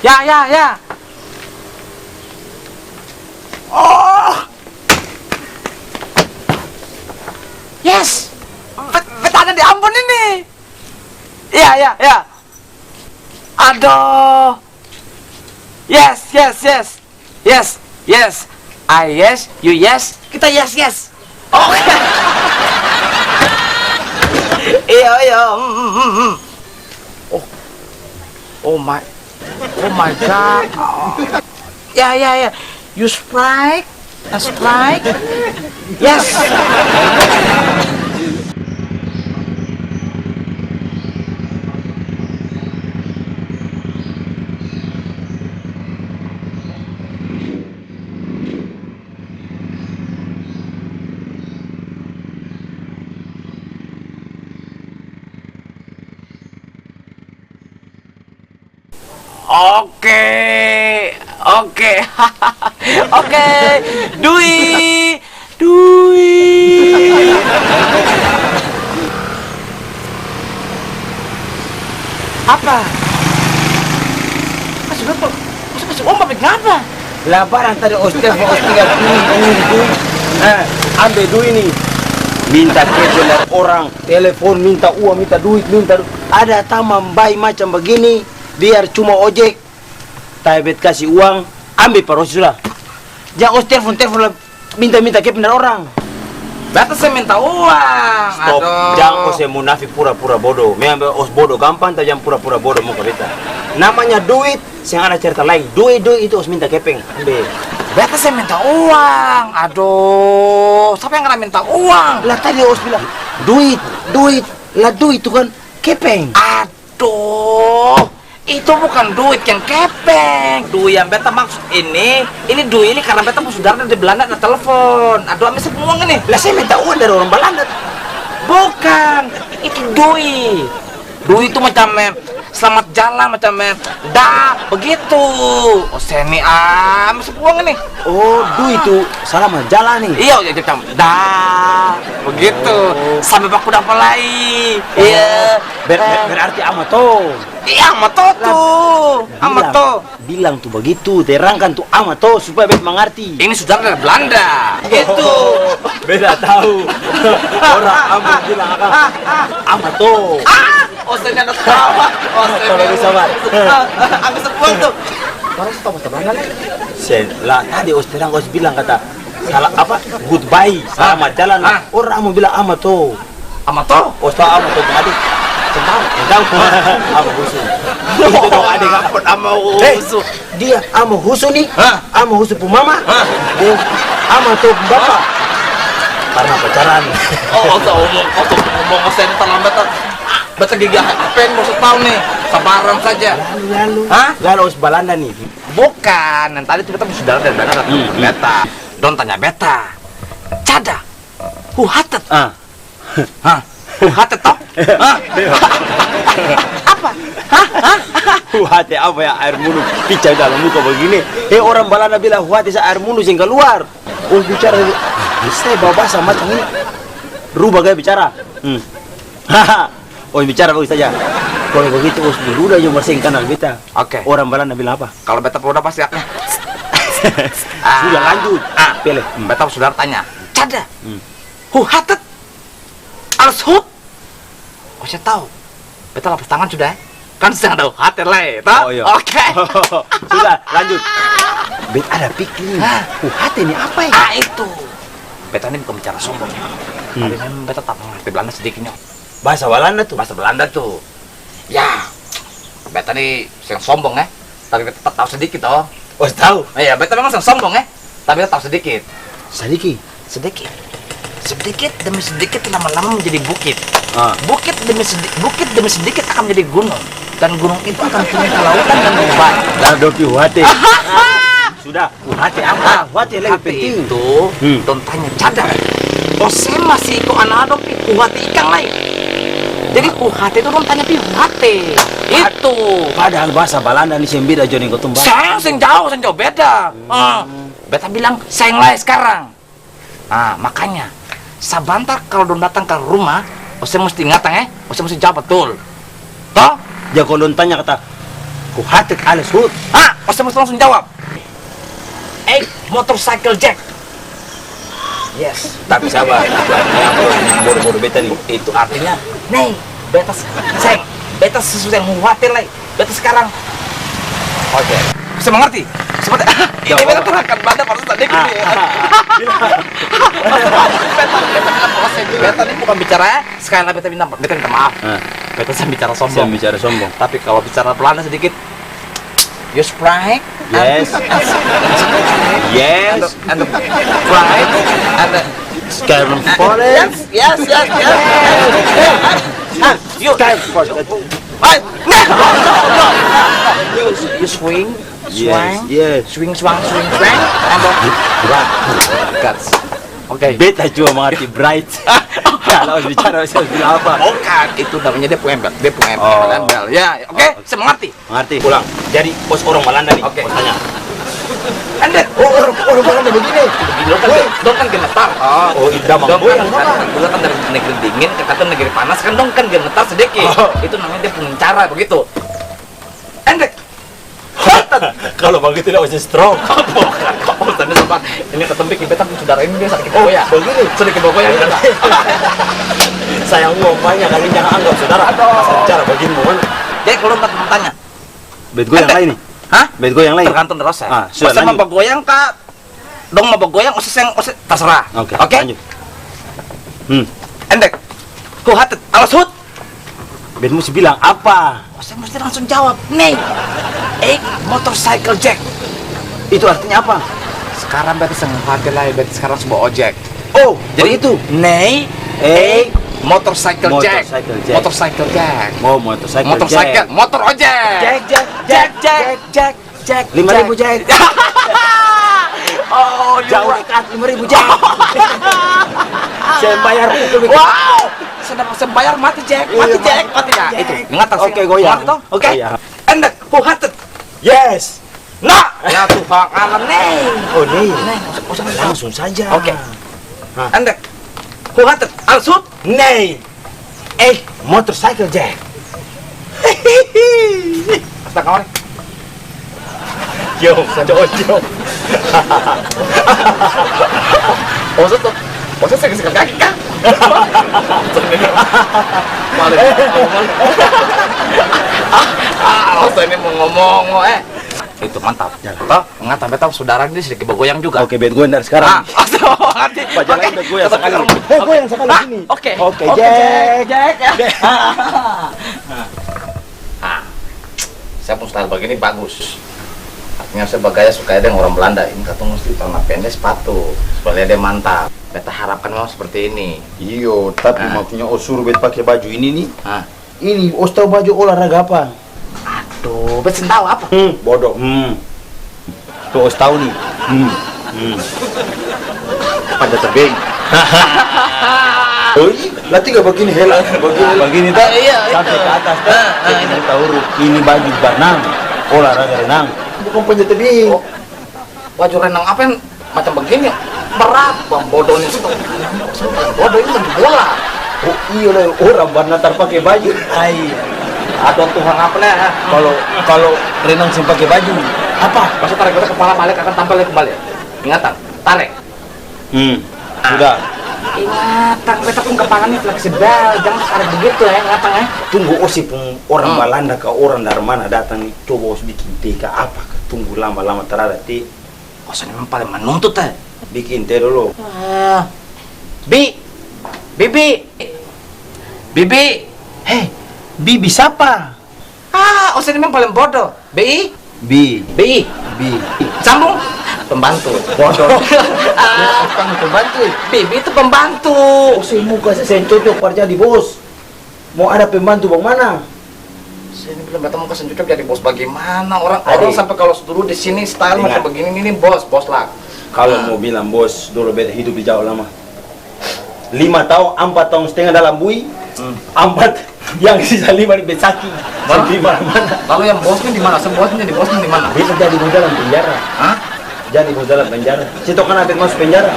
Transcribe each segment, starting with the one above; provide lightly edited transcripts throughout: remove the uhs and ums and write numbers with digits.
Ya. Oh. Yes. Betanya diampun ini. Ya. Aduh. Yes. I yes, you yes, kita yes. Oke. Iya. Oh my God. Ya. You strike. Yes. Oke. Dui. Apa? Masuk om apa? Labaran tadi Ostel tinggal duit. Ambil duit nih. Minta kebelar orang, telepon, minta uang, minta duit. Ada taman bayi macam begini, biar cuma ojek. Taibet kasih uang, ambil parosi sudah. Jangan telepon minta kebenar orang. Beta saya minta uang. Stop, jangan saya munafik pura-pura bodoh. Memang os bodoh gampang, tapi jangan pura-pura bodoh muka beta. Namanya duit, saya ada cerita lain. Duit itu os minta kepeng, ambil. Beta saya minta uang. Aduh, siapa yang kena minta uang? Lah tadi os bilang duit. Lah duit itu kan kepeng. Aduh, itu bukan duit yang kepeng. Duit yang beta maksud ini duit ini karena beta saudara di Belanda ada telepon. Aduh, ambil semua nih. Lah saya minta uang dari orang Belanda. Bukan, itu duit. Duit itu macam selamat jalan, macam begitu. Oh, seni ambil semua nih. Oh, duit itu selamat jalan nih. Iya, macam begitu. Sampai baku dapat lagi. Iya. Berarti amato. Iya, amato. Bilang tuh begitu, terangkan tuh amato supaya bet mengerti. Ini sudah dari Belanda. Gitu. Beda tahu. Orang amat bilang apa? Amato. Saya ada tahu. Kalau bisa mat. Ambil sepuang tuh. Orang tahu bahasa Belanda nih. Lah tadi os bilang kata salah apa? Goodbye, selamat jalan. Orang mau bilang amato. Amato? Os tahu amato tadi. Tahu. Ama husu. Itu dong adik apa ama husu. Dia ama husu nih. Ama husu pu mama. Dia ama tuh bapak. Karena pacaran. Ngomong saya terlambat. Baca gigi apa yang mau tahu nih? Sabaran saja. Lalu os Belanda nih. Bukan. Yang tadi tuh beta saudara dari Belanda datang ke beta. Don tanya beta. Cada. Who hated? Who hated toh? Apa? Huate apa ya, air mulu picai dalam muka begini. Orang Belanda bilang huate air mulu sehingga keluar. Oh bicara, saya bawa bahasa macam ini. Rubah gaya bicara. Oh bicara bagus saja. Kalau begitu us udah yang bersih kanal beta. Oke. Orang Belanda bilang apa? Kalau beta udah pasti ya. Sudah lanjut. Pilih. Beta saudara tanya. Cada. Who hated? Alshut? Oh saya tahu. Beta lapis tangan sudah. Kan sedang ada hati lah. Oh iya. Oke. Sudah lanjut. Bet ada pikir. Hati ini apa ya? Itu. Beta ini bukan bicara sombong. Tapi memang beta tak mengerti Belanda sedikitnya. Bahasa Belanda tuh. Bahasa Belanda tuh. Ya. Beta ini yang sombong tapi beta tak tahu sedikit toh. Oh tahu. Iya, beta memang yang sombong tapi beta tahu sedikit. Sedikit. Sedikit demi sedikit lama-lama menjadi bukit. Bukit demi sedikit akan menjadi gunung. Dan gunung itu akan turun ke lautan dan berubah. Dopi huate. Sudah, huate apa? Huate lagi penting. Itu, don tanya cadar. Saya masih ikut anak dopi huate ikan lain. Jadi huate itu don tanya pi huate. Itu. Padahal bahasa Belanda ini yang beda joni kotum. Saya jauh beda. Beta bilang sayang lain sekarang. Makanya sabantar kalau don datang ke rumah, saya mesti ngatang saya mesti jawab betul. Toh? Ya kalau don tanya kata ku hatek alles hut. Ustaz mesti langsung jawab. Motorcycle Jack. Yes. Tapi sabar. Bodoh-bodoh beta nih. Itu artinya, nih, beta sesuatu yang khawatir lah. Beta sekarang. Oke. Bisa mengerti? Seperti ini beta terangkan pada pada tadi gini. Beta ini bukan bicara sekali lagi beta minta maaf. Beta saya bicara sombong. Tapi kalau bicara pelan sedikit, you sprite. Yes. Yes. And the pride and the Skyrim Forest. yes. You Skyrim Forest. You swing, Yes. swing, and then cuts. Oke. Beta cuma mengerti bright. Kalau bicara saya bilang apa? Bukan, itu namanya dia punya Oh. embel. Ya, oke, saya mengerti. Mengerti. Pulang. Jadi bos orang Belanda nih. Oke. Bos tanya. Anda, Orang Belanda begini. dong kan gemetar. Oh, idam Dong goyang. dulu kan dari negeri dingin ke kata negeri panas kan dong kan gemetar sedikit. Itu namanya dia punya cara begitu. Anda, Kalau begitu dia masih strong. tadi sempat ini ketempik kita pun saudara ini dia sakit boya. Begini. Sedikit boya ya. Sayang uang banyak kali jangan anggap saudara. Asal bicara begini mohon. Jadi kalau tak tanya, Bet gue yang lain nih. hah? Bet gue yang lain. Tergantung dari saya. Sudah Masa mau lanjut. bergoyang kak? Dong mau bergoyang, usah terserah. Oke. Oke. Lanjut. Endek. Ku hatet, alas hut. Bet mesti bilang apa? Saya mesti langsung jawab, nih. Motorcycle Jack. Itu artinya apa? Sekarang berarti sengaja lah, berarti sekarang sebuah ojek. Oh, Jadi itu. nih, motorcycle Jack. Motorcycle Jack. Motorcycle Jack. Oh, motorcycle. Motorcycle, motor ojek. Jack. 5.000 Jack. Oh, Jauh dekat 5.000 Jack. Saya bayar itu. Wow, saya bayar mati Jack, mati Jack. Ya, itu. Ingat tak sih? Oke, goyang. Ingat toh? Oke. Goyang. Endek, ku hatet. Yes. Nah, ya Tuhan alam nih. Oh, nih. Usah Langsung saja. Oke. Endek, ku hatet. Alsut. Nih. Motorcycle Jack. Kita kamar. Yo, cocok. Usut tuh. Usut sekali kaki kan? Balik. Usut ini mau ngomong, itu mantap. Toh, mengatakan beta saudara ini sedikit bergoyang juga. Oke, bet gue dari sekarang. Ngerti. Pajalan bet gue yang sekali. Gue yang sekali sini. Oke. Oke, Jack. Saya pun style begini bagus. Artinya saya bergaya suka dengan orang Belanda. Ini kata mesti celana pendek sepatu. Soalnya dia mantap. Beta harapkan memang seperti ini. Iyo, tapi maksudnya suruh bet pakai baju ini nih. Ini Ini tahu baju olahraga apa? aduh, bet tahu apa? Bodoh. Tuh tahu nih. Pada terbang. Oh, nanti gak begini helang, begini tak? Iya, Sampai itu. ke atas tak? Ini tahu ini baju berenang, olahraga renang. Bukan panjat tebing. Baju renang apa yang macam begini? Berat, bang bodoh ini. Bodoh ini main bola. Oh iya lah, orang berenang pakai baju. Aduh Tuhan apa nih? Kalau renang sih pakai baju. Apa? Masa tarik beta kepala balik akan tampil lagi kembali. Ingatan, tarik. Sudah. Ingatan, beta pun kepalanya fleksibel, jangan tarik begitu ya, ingatan ya. Tunggu pun orang Belanda ke orang dari mana datang nih, coba bikin teh ke apa? Tunggu lama-lama terada teh. Kosan memang paling menuntut ya. Bikin teh dulu. Bibi, Hei, Bibi siapa? Osan memang paling bodoh. Bi, Bi. sambung. Pembantu. Bodoh. Kamu pembantu. Bibi itu pembantu. Oh, saya muka saya cocok kerja di bos. Mau ada pembantu bang mana? Saya ini belum ketemu kesan cocok jadi bos bagaimana orang Adik. sampai kalau dulu di sini style Ingat. macam begini ini bos lah. Kalau mau bilang bos, dulu beda hidup di jauh lama. 5 tahun, 4 tahun setengah dalam bui, 4 yang sisa 5 di Besaki, di mana-mana. Lalu yang bosnya di mana? Bosnya di mana? Bisa jadi bos dalam penjara. Hah? Jadi bos dalam penjara. Situ kan ada masuk penjara.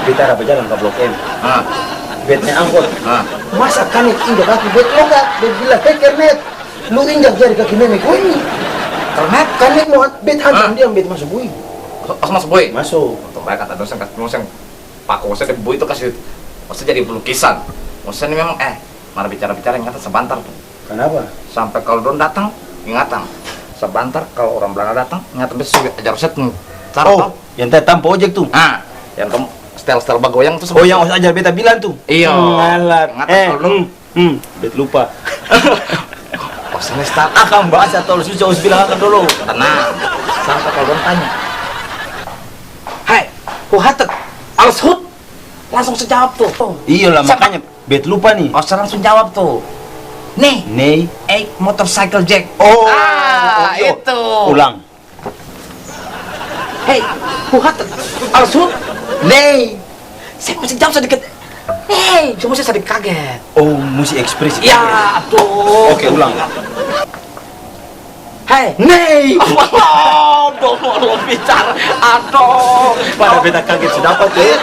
Kita ada berjalan ke Blok M. Betnya angkot. Masa kan injak kaki bet lo nggak? Bet bila teker net. Lu injak jari kaki meme gue ini. Kernet? Kan dia mau bet hantam dia bet masuk bui. Mas boy. Masuk. Untuk mereka kata dosen paku saya boy itu kasih maksudnya jadi pelukisan. Maksudnya memang mari bicara-bicara ingatan sebentar tuh. Kenapa? Sampai kalau don datang ingatan sebentar, kalau orang Belanda datang ingatan besok ajar set cara Oh, yang tadi tanpa ojek tuh. yang kamu style bagoyang tuh Oh, yang ajar beta bilang tuh. iya Ngalat. ingatan kalau Bet lupa. maksudnya start Akan bahasa tol susah us bilang akan dulu. tenang sampai kalau don tanya hai huhatet alas hut langsung sejawab tuh Iyalah Siapa? makanya bet lupa nih. saya langsung jawab tuh nih Nei. motorcycle jack Oh, itu ulang. hei huhatet alas hut Nei. saya masih jawab sedikit hei cuma saya sedikit kaget Oh, mesti ekspresi. ya aduh Oke, ulang. hei Nei. belum bicara aduh Pada beta kaget sedapat ya.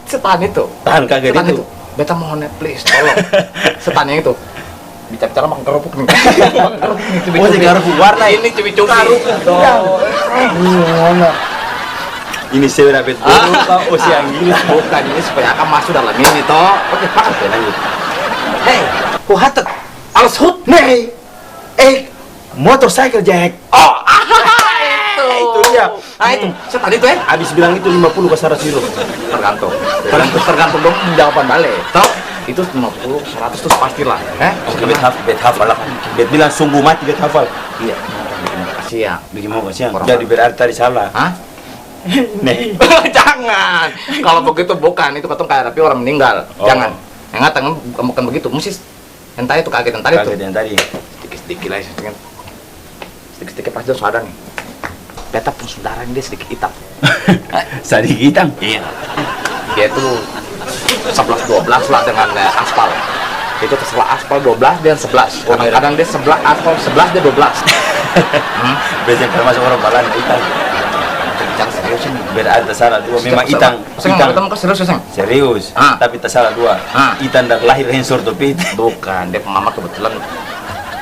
setan itu Tahan kaget setan itu. itu beta mohon please tolong setan yang itu bicara makan kerupuk nih makan kerupuk nih cumi-cumi. Oh, sekarang warna ini cumi-cumi Ini saya udah bet lupa. Oh, si yang gila. bukan ini supaya akan masuk dalam ini toh oke makan ya lanjut hei huhatet alas hut Nei. Motorcycle Jack. oh Itu dia. itu setan itu Habis bilang itu 50 ke Sarasiro. tergantung dong jawaban balik toh itu 50 100 tuh pastilah Oke, bet hafal lah. Bet bilang sungguh mati bet hafal. iya makasih ya Bikin mau kasihan. Orang- Jadi berarti tadi salah. hah Nei. jangan kalau begitu bukan itu ketemu kayak tapi orang meninggal Oh. jangan yang bukan begitu mesti entah itu kaget tadi Kaget tuh yang tadi. sedikit lah sedikit pasti harus ada nih beta pun saudara dia sedikit hitam Sedikit hitam. iya dia tuh 11-12 lah dengan aspal itu terserah aspal 12 dan 11 kadang-kadang dia sebelah aspal 11 dia 12 Biasanya kalau masuk orang balan hitam. jangan serius nih Berarti salah dua. Memang hitam. Saya ketemu ke serius ya Serius. Tapi tak salah dua. Hitam dan lahir hensor topit. bukan dia pengamat kebetulan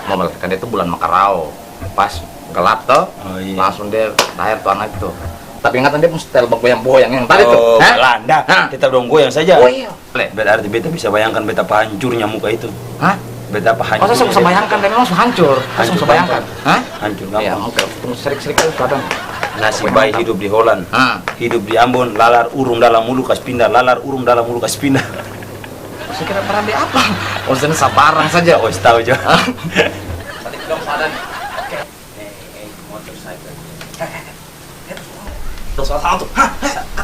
mau melahirkan dia tuh bulan Makarau pas gelap tuh Oh, iya. langsung dia lahir tuh anak itu tapi ingatan dia pun style boyang yang tadi tuh Oh, Belanda. Kita dong goyang saja. oh iya boleh Berarti beta bisa bayangkan betapa hancurnya muka itu. hah Betapa oh saya hancurnya. bisa bayangkan dan langsung hancur saya Hancur bisa bayangkan hah Hancur iya gampang. oke tunggu serik-serik aja kelihatan Nasib baik hidup di Holland. Hidup di Ambon, lalar urung dalam mulu kas pindah, lalar urung dalam mulu kas pindah. saya kira peran dia apa oh sana sabarang saja Oh, tahu aja. tadi belum sadar oke terus salah satu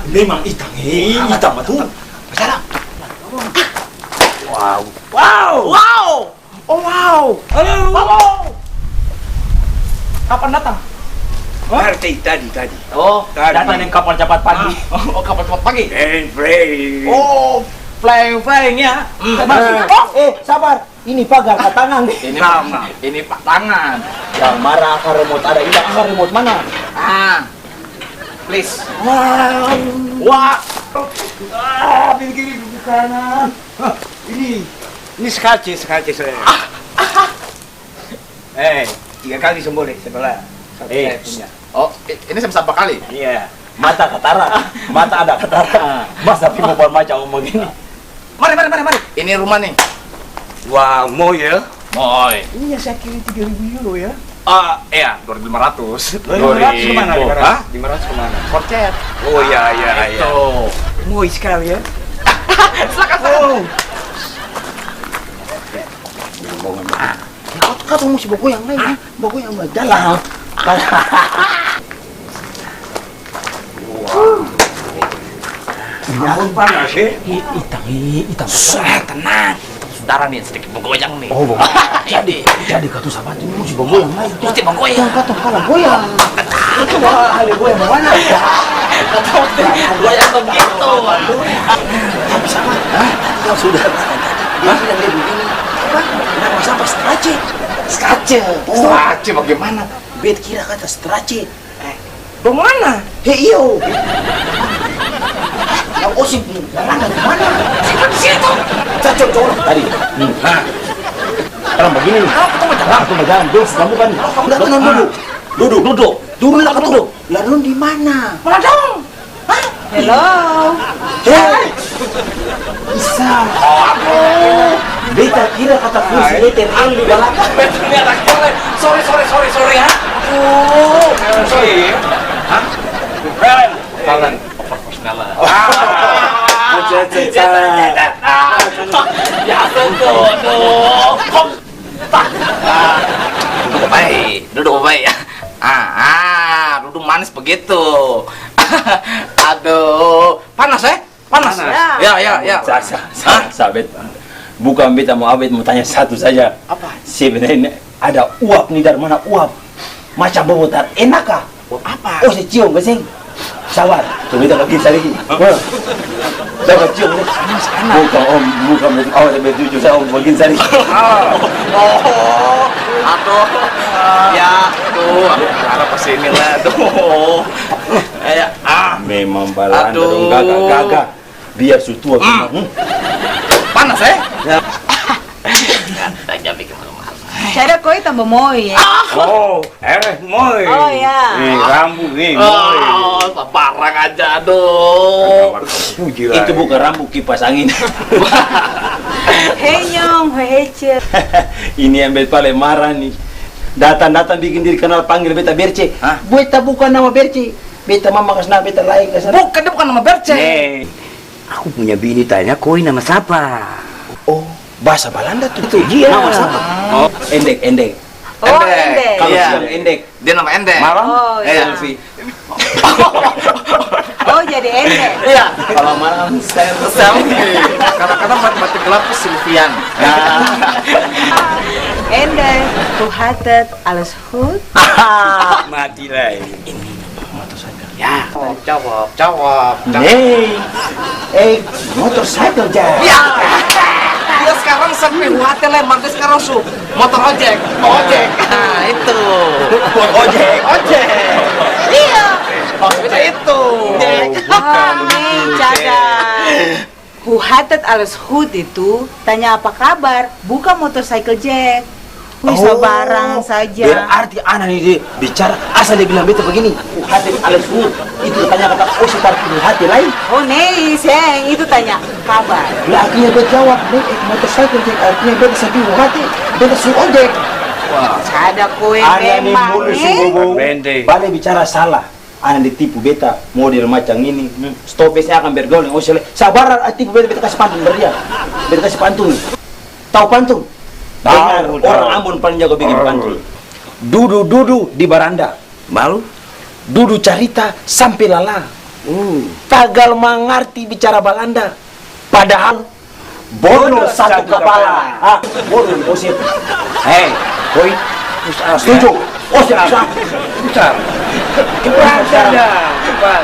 Memang hitam, hitam betul. sekarang Wow. wow oh wow halo kapan datang Tadi. oh Datang yang kapal cepat pagi. oh kapan cepat pagi Frey. oh flying ya Sabar. Ini pagar ke tangan. ini pak tangan Yang marah akan remote ada. Ini akan remote mana? please Wah. Pilih kiri, pilih kanan. Ini skace saya. 3 kali semboleh sebelah. saya punya. Oh, ini saya berapa kali? Iya. Mata katarak. Mata ada katarak. Mas tapi mau macam begini. Mari. Ini rumah nih. Wah, mau ya? Moy. Iya, saya kira 3.000 euro ya. Iya, 2.500. 2.500 kemana? Hah? 500 kemana? Korcet. Oh iya. Itu. Mau sekali ya. Silakan. Kau mesti bawa yang lain, bawa yang jalan. Ampun panas ya. Hitam. Tenang. Saudara nih sedikit menggoyang nih. Oh, bawa. Jadi kau tuh sahabat ini mesti bawa yang lain. mesti menggoyang. Kau kalah goyang. Itu ahli goyang mana? Atau goyang begitu. Tapi sama. Kau sudah dia bilang dia begini. Nama siapa strace? Strace bagaimana? Bet kira kata strace. Bagaimana? Iyo. Yang osip mana? Situ. Cocok orang tadi. Sekarang begini nih. Aku mau jalan. Bes, kamu kan. Udah tenang dulu. Duduk. Duduk. Duduk lah duduk. Lalu di mana? Mana dong? Hello. Hei, bisa. Aduh. Beta kira kata kursi itu yang di belakang. Ini anak jelek. Sorry ya. Aduh. Sorry. Hah? Kalian profesional. Ya betul. Duduk baik. Duduk manis begitu. Aduh, panas Panas. Ya. Sabet. Bukan beta mau abet mau tanya satu saja. Apa? Sebenarnya ada uap nih, dari mana uap? Macam bobotar, enak kah? Apa? Oh, saya cium beseng. Sabar, tuh beta lagi lagi. Saya cium nih. Bukan beta. Oh, beta jujur saya begini tadi. Aduh. Ya, harap kesini lah, Memang balanda Aduh. dong, gagah. Biar sutua. Panas Ya. Tanya bikin mahal. Cara koi tambah moy ya. Oh, moy. Oh ya. Rambut nih, Parang aja, aduh. Itu bukan rambut kipas angin. Hei nyong, hece. Ini yang beta paling marah nih. Datang bikin diri kenal panggil beta Berce. Hah? Beta bukan nama Berce. Beta mama kasih nama beta lain kasih. Bukan, dia bukan nama Berce. Aku punya bini tanya, koi nama siapa? Oh, bahasa Belanda tuh. Itu Iya. nama siapa? Oh, endek. Oh, endek. Kalau Iya. siang endek. Dia nama Endek. Malam Oh, iya. selfie. Oh, jadi endek. Iya. Kalau malam Selfie. Kadang-kadang matematik gelap tuh Silvian. Endek. Tuhatet alles goed. Mati lah. Ya, jawab. Motorcycle Jack. Ya. Dia sekarang sampai hotel lemak, dia sekarang motor ojek. Nah, itu. Ojek. Iya. Maksudnya itu. Nih, cadang. Huhatet alles goed itu tanya apa kabar, bukan motorcycle Jack. Bisa barang saja. Berarti anak ini dia bicara asal dia bilang beta begini. Hati alas itu tanya kata oh seperti hati lain. Oh nih, Seng, itu tanya kabar. Lah akhirnya beta jawab, motorcycle Jack artinya beta sedih hati, beta su ojek. Ada kue Anak ini memang mulus nih. balik bicara salah. Anak ditipu beta model macam ini. Stop saya akan bergaul dengan Osele. Sabar tipu beta kasih pantun berdia. Beta kasih pantun. Tahu pantun? Dengar, orang Ambon paling jago bikin pantun. Dudu di baranda. Malu? Dudu cerita sampai lala. Tagal mengerti bicara Belanda. Padahal bodoh satu kepala. Bodoh di posisi. Hei, koi. Setuju? Oh, siap. Cepat.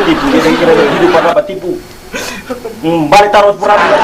Tipu. Kita kira hidup apa tipu. Balik taruh pura-pura.